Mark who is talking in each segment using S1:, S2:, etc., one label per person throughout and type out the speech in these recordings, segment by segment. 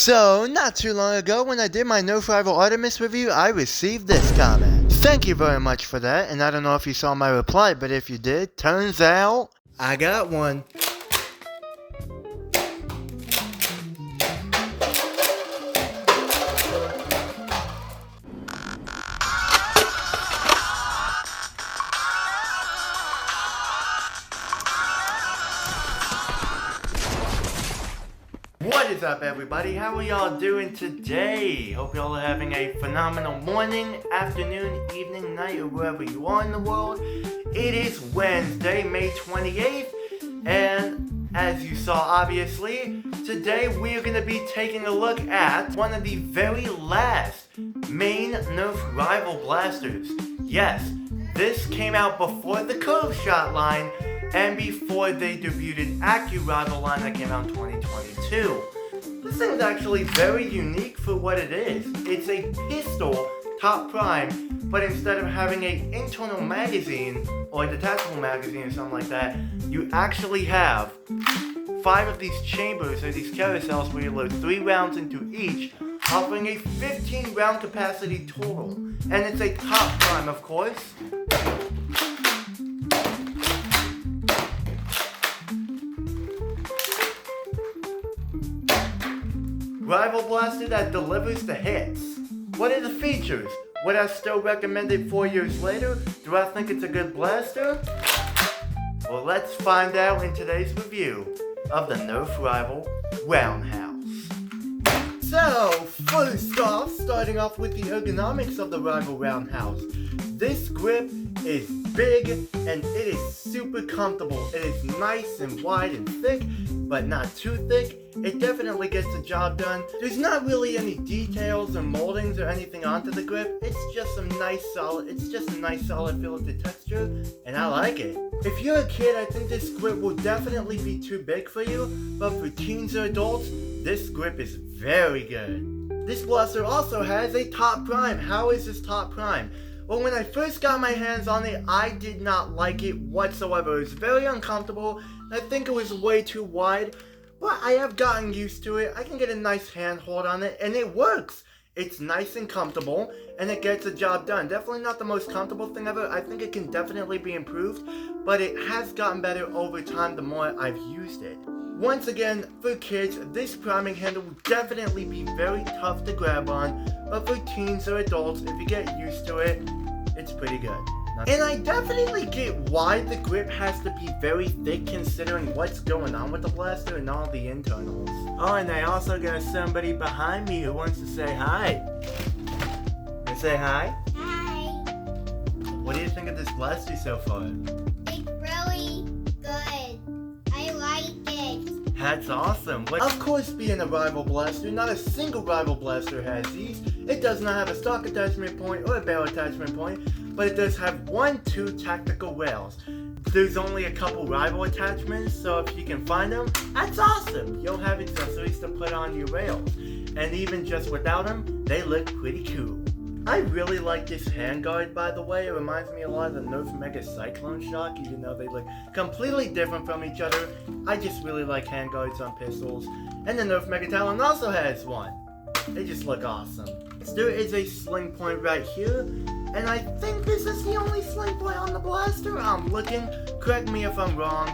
S1: So, not too long ago when I did my Nèrf Rival Artemis review, I received this comment. Thank you very much for that, and I don't know if you saw my reply, but if you did, turns out I got one. What is up, everybody? How are y'all doing today? Hope y'all are having a phenomenal morning, afternoon, evening, night, or wherever you are in the world. It is Wednesday, May 28th, and as you saw, obviously, today we are going to be taking a look at one of the very last main Nèrf Rival blasters. Yes, this came out before the Curve Shot line, and before they debuted AccuRival line that came out in 2022. This thing is actually very unique for what it is. It's a pistol top prime, but instead of having an internal magazine or a detachable magazine or something like that, you actually have 5 of these chambers or these carousels where you load 3 rounds into each, offering a 15 round capacity total. And it's a top prime, of course. Rival blaster that delivers the hits. What are the features? Would I still recommend it 4 years later? Do I think it's a good blaster? Well, let's find out in today's review of the Nèrf Rival Roundhouse. So, first off, starting off with the ergonomics of the Rival Roundhouse. This grip is big and it is super comfortable. It is nice and wide and thick, but not too thick. It definitely gets the job done. There's not really any details or moldings or anything onto the grip. It's just a nice solid filleted texture, and I like it. If you're a kid, I think this grip will definitely be too big for you, but for teens or adults, this grip is very good. This blaster also has a top prime. How is this top prime? Well, when I first got my hands on it, I did not like it whatsoever. It was very uncomfortable, and I think it was way too wide, but I have gotten used to it. I can get a nice handhold on it, and it works. It's nice and comfortable, and it gets the job done. Definitely not the most comfortable thing ever. I think it can definitely be improved, but it has gotten better over time the more I've used it. Once again, for kids, this priming handle will definitely be very tough to grab on, but for teens or adults, if you get used to it, it's pretty good. And I definitely get why the grip has to be very thick considering what's going on with the blaster and all the internals. Oh, and I also got somebody behind me who wants to say hi. You say hi?
S2: Hi.
S1: What do you think of this blaster so far?
S2: It's really good. I like it.
S1: That's awesome. Of course, being a Rival blaster, not a single Rival blaster has these. It does not have a stock attachment point or a barrel attachment point, but it does have 2 tactical rails. There's only a couple Rival attachments, so if you can find them, that's awesome. You'll have accessories to put on your rails. And even just without them, they look pretty cool. I really like this handguard, by the way. It reminds me a lot of the Nèrf Mega Cyclone Shock, even though they look completely different from each other. I just really like handguards on pistols. And the Nèrf Mega Talon also has one. They just look awesome. There is a sling point right here, and I think this is the only sling point on the blaster. I'm looking, correct me if I'm wrong,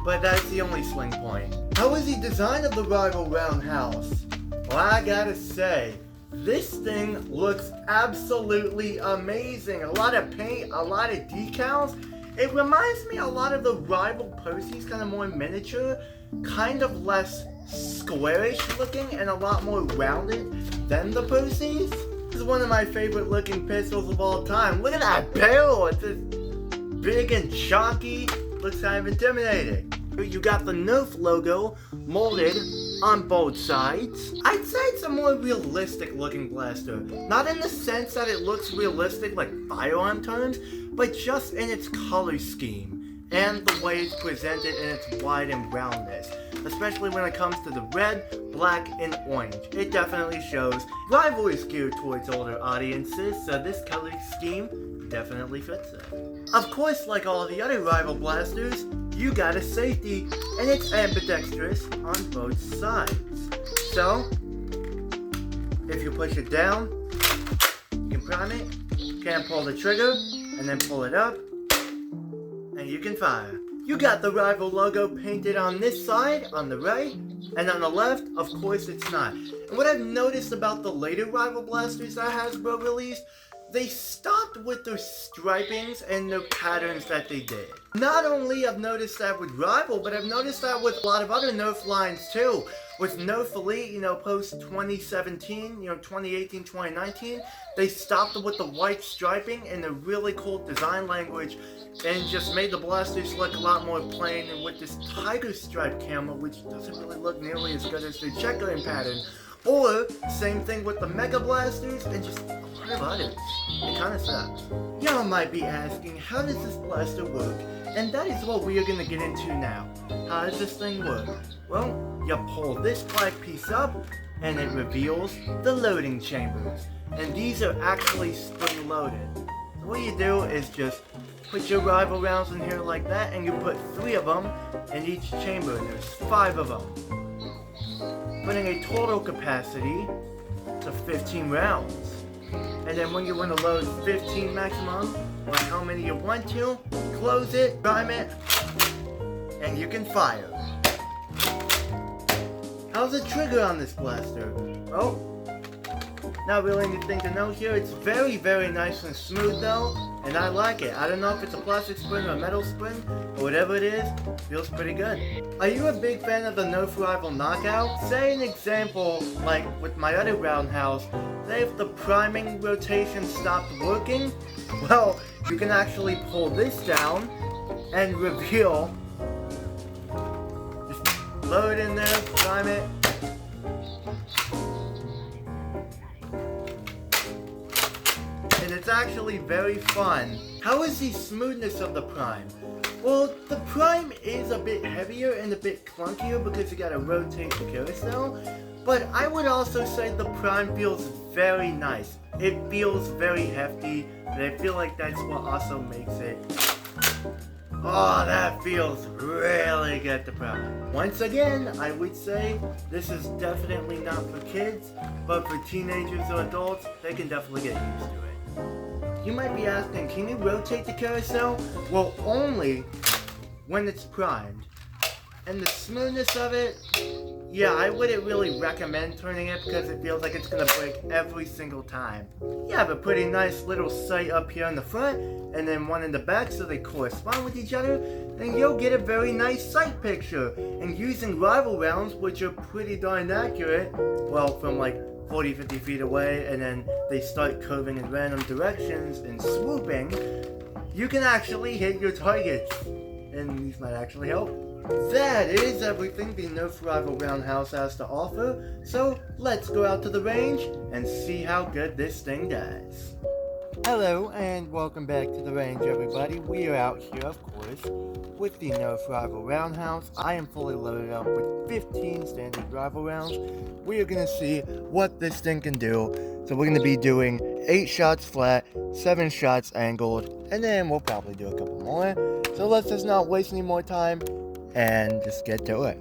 S1: but that's the only sling point. How is the design of the Rival Roundhouse? Well, I gotta say, this thing looks absolutely amazing. A lot of paint, a lot of decals. It reminds me a lot of the Rival Percy's, kind of more miniature, kind of less squarish looking, and a lot more rounded than the Percy's. This is one of my favorite looking pistols of all time. Look at that barrel. It's just big and chunky. Looks kind of intimidating. You got the Nèrf logo molded on both sides. I'd say it's a more realistic looking blaster. Not in the sense that it looks realistic like firearm terms, but just in its color scheme and the way it's presented in its wide and roundness. Especially when it comes to the red, black, and orange. It definitely shows. Rival is geared towards older audiences, so this color scheme definitely fits it. Of course, like all the other Rival blasters, you got a safety, and it's ambidextrous on both sides. So, if you push it down, you can prime it, you can pull the trigger, and then pull it up, and you can fire. You got the Rival logo painted on this side, on the right, and on the left, of course it's not. And what I've noticed about the later Rival blasters that Hasbro released, they stopped with their stripings and their patterns that they did. Not only I've noticed that with Rival, but I've noticed that with a lot of other Nerf lines too. With Nerf Elite, post 2017, 2018, 2019, they stopped with the white striping and the really cool design language and just made the blasters look a lot more plain, and with this tiger stripe camera, which doesn't really look nearly as good as their checkering pattern. Or, same thing with the Mega Blasters and just a lot of others. It kinda sucks. Y'all might be asking, how does this blaster work? And that is what we are gonna get into now. How does this thing work? Well, you pull this black piece up and it reveals the loading chambers. And these are actually spring loaded. So what you do is just put your Rival rounds in here like that, and you put 3 of them in each chamber, and there's 5 of them. Putting a total capacity to 15 rounds. And then when you want to load 15 maximum, or how many you want to, close it, prime it, and you can fire. How's the trigger on this blaster? Oh, not really anything to know here. It's very, very nice and smooth though, and I like it. I don't know if it's a plastic spring or a metal spring, but whatever it is, feels pretty good. Are you a big fan of the Nèrf Rival Knockout? Say an example, like with my other Roundhouse, say if the priming rotation stopped working, well, you can actually pull this down and reveal. Just load in there, prime it. And it's actually very fun. How is the smoothness of the prime? Well, the prime is a bit heavier and a bit clunkier because you gotta rotate the carousel, but I would also say the prime feels very nice. It feels very hefty, and I feel like that's what also makes it. Oh, that feels really good, the prime. Once again, I would say this is definitely not for kids, but for teenagers or adults, they can definitely get used to it. You might be asking, can you rotate the carousel? Well, only when it's primed. And the smoothness of it, yeah, I wouldn't really recommend turning it because it feels like it's gonna break every single time. You have a pretty nice little sight up here in the front, and then one in the back so they correspond with each other, and you'll get a very nice sight picture. And using Rival rounds, which are pretty darn accurate, well, from like 40-50 feet away, and then they start curving in random directions and swooping, you can actually hit your targets. And these might actually help. That is everything the Nèrf Rival Roundhouse has to offer, so let's go out to the range and see how good this thing does. Hello and welcome back to the range, everybody. We are out here, of course, with the Nèrf Rival Roundhouse. I am fully loaded up with 15 standard Rival rounds. We are going to see what this thing can do. So we're going to be doing 8 shots flat, 7 shots angled, and then we'll probably do a couple more. So let's just not waste any more time and just get to it.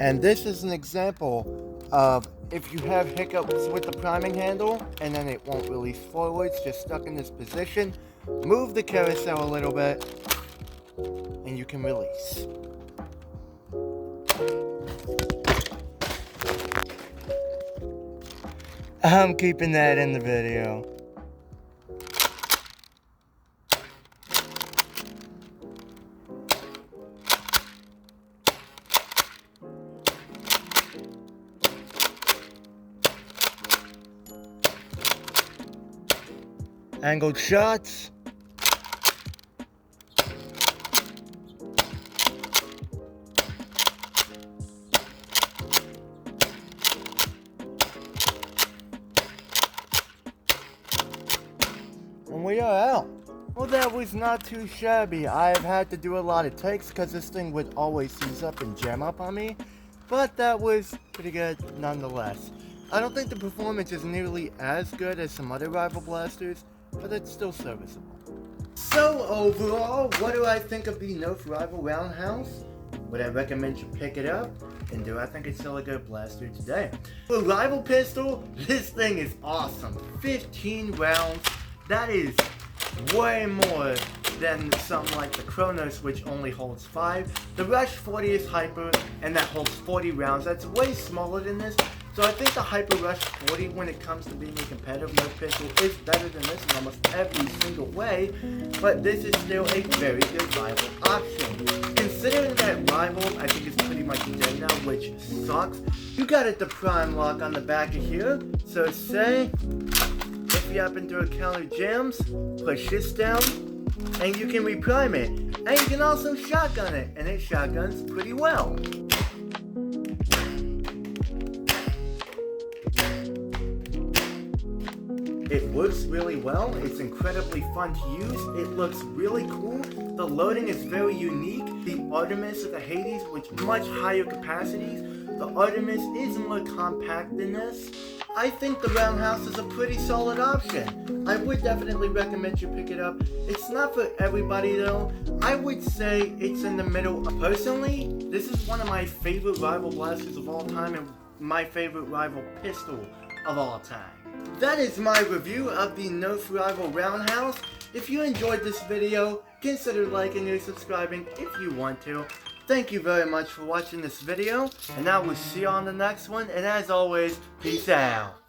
S1: And this is an example of if you have hiccups with the priming handle and then it won't release forwards, just stuck in this position, move the carousel a little bit and you can release. I'm keeping that in the video. Angled shots. And we are out. Well, that was not too shabby. I've had to do a lot of takes because this thing would always seize up and jam up on me. But that was pretty good nonetheless. I don't think the performance is nearly as good as some other Rival blasters, but it's still serviceable. So overall, what do I think of the Nèrf Rival Roundhouse? Would I recommend you pick it up? And do I think it's still a good blaster today. The Rival pistol, this thing is awesome. 15 rounds, that is way more than something like the Kronos, which only holds 5. The Rush 40 is Hyper, and that holds 40 rounds. That's way smaller than this. So I think the Hyper Rush 40, when it comes to being a competitive Nèrf pistol, is better than this in almost every single way. But this is still a very good Rival option. Considering that Rival, I think, is pretty much dead now, which sucks. You got it the Prime lock on the back of here. So say, if you happen to encounter jams, push this down, and you can reprime it. And you can also shotgun it, and it shotguns pretty well. It works really well, it's incredibly fun to use, it looks really cool, the loading is very unique, the Artemis of the Hades with much higher capacities, the Artemis is more compact than this. I think the Roundhouse is a pretty solid option. I would definitely recommend you pick it up. It's not for everybody though. I would say it's in the middle. Personally, this is one of my favorite Rival blasters of all time and my favorite Rival pistol of all time. That is my review of the Nèrf Rival Roundhouse. If you enjoyed this video, consider liking and subscribing if you want to. Thank you very much for watching this video, and I will see you on the next one, and as always, peace out.